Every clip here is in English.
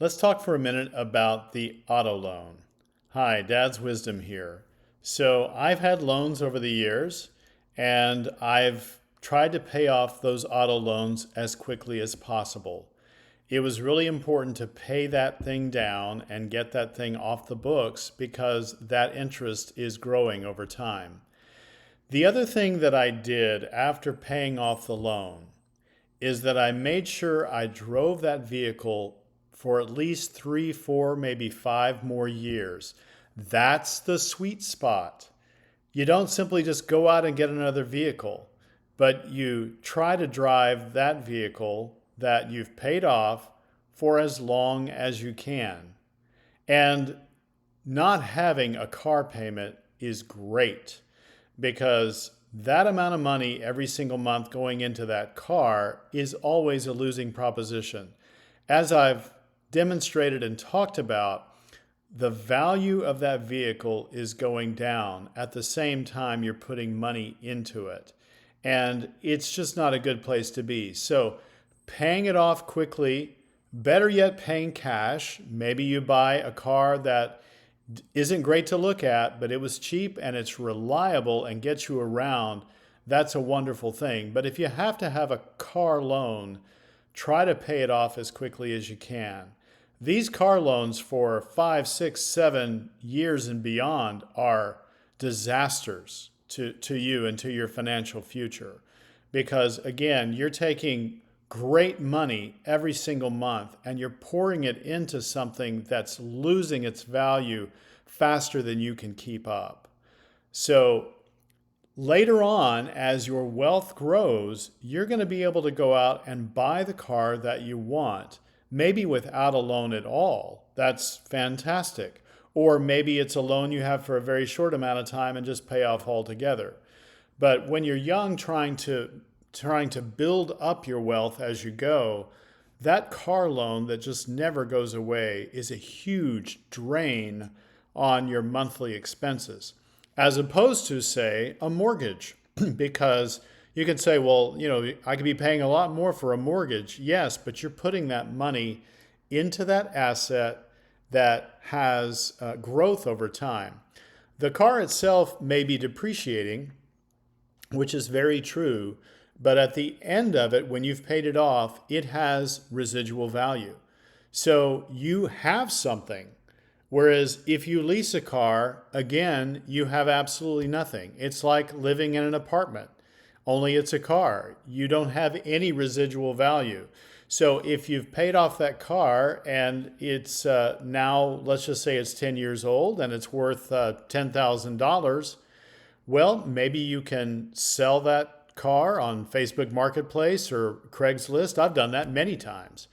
Let's talk for a minute about the auto loan. Hi, Dad's Wisdom here. So, I've had loans over the years, and I've tried to pay off those auto loans as quickly as possible. It was really important to pay that thing down and get that thing off the books because that interest is growing over time. The other thing that I did after paying off the loan is that I made sure I drove that vehicle for at least 3, 4, maybe 5 more years. That's the sweet spot. You don't simply just go out and get another vehicle, but you try to drive that vehicle that you've paid off for as long as you can. And not having a car payment is great because that amount of money every single month going into that car is always a losing proposition. As I've demonstrated and talked about, the value of that vehicle is going down at the same time you're putting money into it. And it's just not a good place to be. So, paying it off quickly, better yet, paying cash. Maybe you buy a car that isn't great to look at, but it was cheap and it's reliable and gets you around. That's a wonderful thing. But if you have to have a car loan, try to pay it off as quickly as you can. These car loans for 5, 6, 7 years and beyond are disasters to you and to your financial future. Because again, you're taking great money every single month and you're pouring it into something that's losing its value faster than you can keep up. So later on, as your wealth grows, you're going to be able to go out and buy the car that you want, maybe without a loan at all. That's fantastic. Or maybe it's a loan you have for a very short amount of time and just pay off altogether. But when you're young, trying to build up your wealth as you go, that car loan that just never goes away is a huge drain on your monthly expenses, as opposed to, say, a mortgage. Because you can say, well, I could be paying a lot more for a mortgage. Yes, but you're putting that money into that asset that has growth over time. The car itself may be depreciating, which is very true, but at the end of it, when you've paid it off, it has residual value. So you have something. Whereas if you lease a car, again, you have absolutely nothing. It's like living in an apartment, only it's a car. You don't have any residual value. So if you've paid off that car and it's now, let's just say it's 10 years old and it's worth $10,000, well, maybe you can sell that car on Facebook Marketplace or Craigslist. I've done that many times.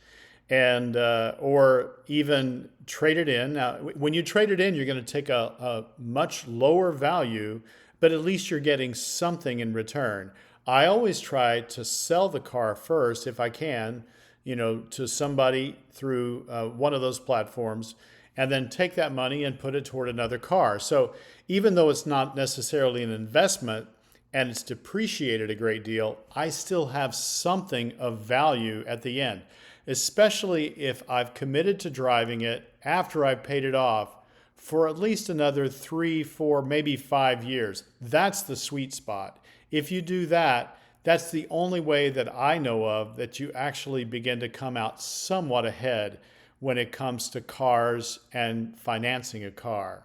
And or even trade it in. Now, when you trade it in, you're going to take a much lower value, but at least you're getting something in return. I always try to sell the car first if I can, to somebody through one of those platforms, and then take that money and put it toward another car. So even though it's not necessarily an investment and it's depreciated a great deal, I still have something of value at the end, especially if I've committed to driving it after I've paid it off for at least another 3, 4, maybe 5 years. That's the sweet spot. If you do that, that's the only way that I know of that you actually begin to come out somewhat ahead when it comes to cars and financing a car.